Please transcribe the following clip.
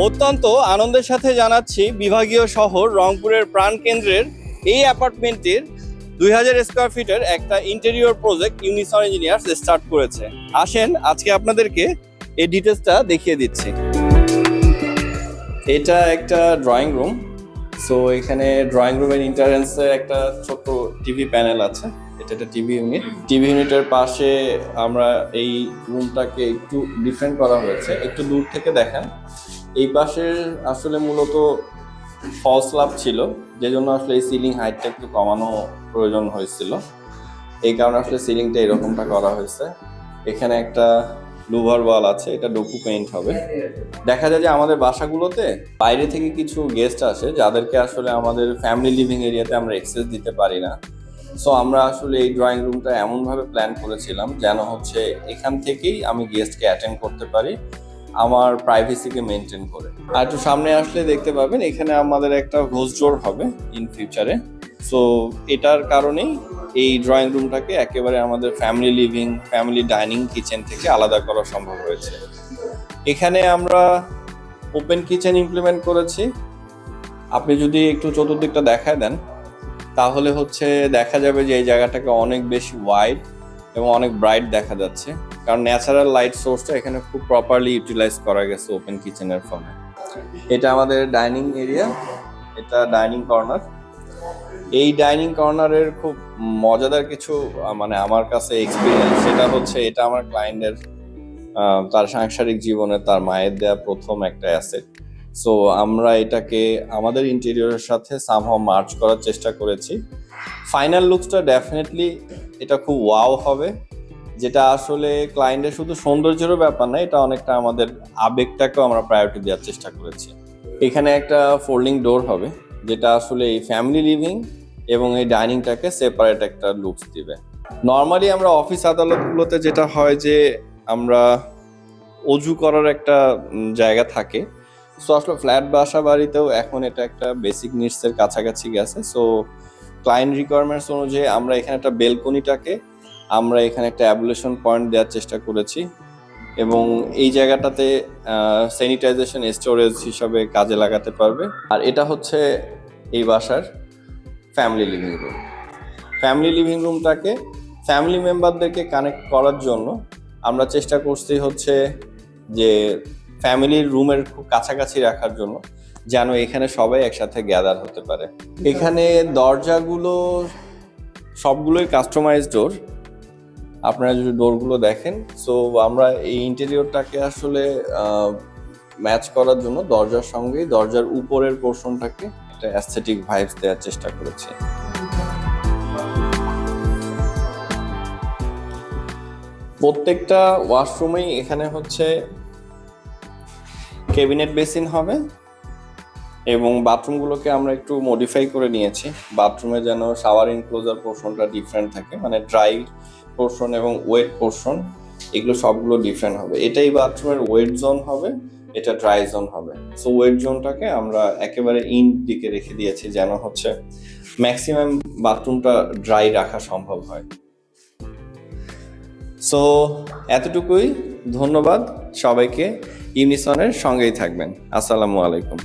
অত্যন্ত আনন্দের সাথে জানাচ্ছি বিভাগীয় শহর রংপুরের প্রাণকেন্দ্রের এই অ্যাপার্টমেন্টটির 2000 স্কোয়ার ফিটের একটা ইন্টেরিয়র প্রজেক্ট ইউনিসন ইঞ্জিনিয়ার্স স্টার্ট করেছে। আসেন আজকে আপনাদেরকে এই ডিটেলসটা দেখিয়ে দিচ্ছি। এটা একটা ড্রয়িং রুম। সো এখানে ড্রয়িং রুমের ইন্টারেন্সে একটা ছোট্ট টিভি প্যানেল আছে। এটা একটা টিভি ইউনিটের পাশে আমরা এই রুমটাকে একটু ডিফারেন্ট করা হয়েছে। একটু দূর থেকে দেখেন, এই পাশে আসলে মূলত ফল স্ল্যাব ছিল, যে জন্য আসলে এই সিলিং হাইটটা একটু কমানো প্রয়োজন হয়েছিল। এই কারণে আসলে সিলিংটা এরকমটা করা হয়েছে। এখানে একটা লুভার ওয়াল আছে, এটা ডোকু পেইন্ট হবে। দেখা যায় যে আমাদের বাসাগুলোতে বাইরে থেকে কিছু গেস্ট আসে, যাদেরকে আসলে আমাদের ফ্যামিলি লিভিং এরিয়াতে আমরা অ্যাক্সেস দিতে পারি না। সো আমরা আসলে এই ড্রয়িং রুমটা এমনভাবে প্ল্যান করেছিলাম যেন হচ্ছে এখান থেকেই আমি গেস্টকে অ্যাটেন্ড করতে পারি আমার প্রাইভেসিকে মেনটেন করে। আর একটু সামনে আসলে দেখতে পাবেন এখানে আমাদের একটা হোস্ট ডোর হবে ইন ফিউচারে। সো এটার কারণেই এই ড্রয়িং রুমটাকে একেবারে আমাদের family living, family dining, kitchen থেকে আলাদা করা সম্ভব হয়েছে। এখানে আমরা ওপেন কিচেন ইমপ্লিমেন্ট করেছি। আপনি যদি একটু চতুর্দিকটা দেখায় দেন তাহলে হচ্ছে দেখা যাবে যে এই জায়গাটাকে অনেক বেশি ওয়াইড এবং অনেক ব্রাইট দেখা যাচ্ছে, কারণ ন্যাচারাল লাইট সোর্সটা এখানে খুব প্রপারলি ইউটিলাইজ করা গেছে ওপেন কিচেনের ফলে। এটা আমাদের ডাইনিং এরিয়া, এটা ডাইনিং কর্নার। এই ডাইনিং কর্নারের খুব মজাদার কিছু মানে আমার কাছে এক্সপিরিয়েন্স, সেটা হচ্ছে এটা আমার ক্লায়েন্টের তার সাংসারিক জীবনে তার মায়ের দেয়া প্রথম একটা অ্যাসেট। সো আমরা এটাকে আমাদের ইন্টেরিয়রের সাথে সামহাও মার্চ করার চেষ্টা করেছি। ফাইনাল লুকসটা ডেফিনেটলি এটা খুব ওয়াও হবে, যেটা আসলে ক্লায়েন্টের শুধু সৌন্দর্যেরও ব্যাপার না, এটা অনেকটা আমাদের আবেগটাকেও আমরা প্রায়োরিটি দেওয়ার চেষ্টা করেছি। এখানে একটা ফোল্ডিং ডোর হবে, যেটা আসলে এই ফ্যামিলি লিভিং এবং এই ডাইনিংটাকে সেপারেট একটা লুকস দিবে। নর্মালি আমরা অফিস আদালতগুলোতে যেটা হয় যে আমরা অজু করার একটা জায়গা থাকে। সো আসলে ফ্ল্যাট বাসা বাড়িতেও এখন এটা একটা বেসিক নিডসের কাছাকাছি গেছে। সো ক্লায়েন্ট রিকোয়ারমেন্টস অনুযায়ী আমরা এখানে একটা বেলকনিটাকে আমরা এখানে একটা অ্যাবুলেশন পয়েন্ট দেওয়ার চেষ্টা করেছি, এবং এই জায়গাটাতে স্যানিটাইজেশন স্টোরেজ হিসাবে কাজে লাগাতে পারবে। আর এটা হচ্ছে এই বাসার family living room. Family living রুমটাকে ফ্যামিলি মেম্বারদেরকে কানেক্ট করার জন্য আমরা চেষ্টা করছি হচ্ছে যে ফ্যামিলির রুমের খুব কাছাকাছি রাখার জন্য, যেন এখানে সবাই একসাথে গ্যাদার হতে পারে। এখানে দরজাগুলো সবগুলোই কাস্টমাইজ ডোর। আপনারা যদি ডোরগুলো দেখেন, সো আমরা এই ইন্টেরিয়রটাকে আসলে ম্যাচ করার জন্য দরজার সঙ্গেই দরজার উপরের পোর্শনটাকে একটা অ্যাস্থেটিক ভাইবস দেওয়ার চেষ্টা করেছি। প্রত্যেকটা ওয়াশরুমেই এখানে হচ্ছে ক্যাবিনেট বেসিন হবে, এবং বাথরুমগুলোকে আমরা একটু মডিফাই করে নিয়েছি। বাথরুমে যেন শাওয়ার ইনক্লোজার পোর্শনটা ডিফারেন্ট থাকে, মানে ড্রাই পোর্শন এবং ওয়েট পোর্শন এগুলো সবগুলো ডিফারেন্ট হবে। এটাই বাথরুমের ওয়েট জোন হবে, এটা ড্রাই জোন হবে। সো ওয়েট জোনটাকে আমরা একেবারে ইন দিকে রেখে দিয়েছি, যেন হচ্ছে ম্যাক্সিমাম বাথরুমটা ড্রাই রাখা সম্ভব হয়। সো এতটুকুই, ধন্যবাদ সবাইকে। ইউনিসনের সঙ্গেই থাকবেন। আসসালামু আলাইকুম।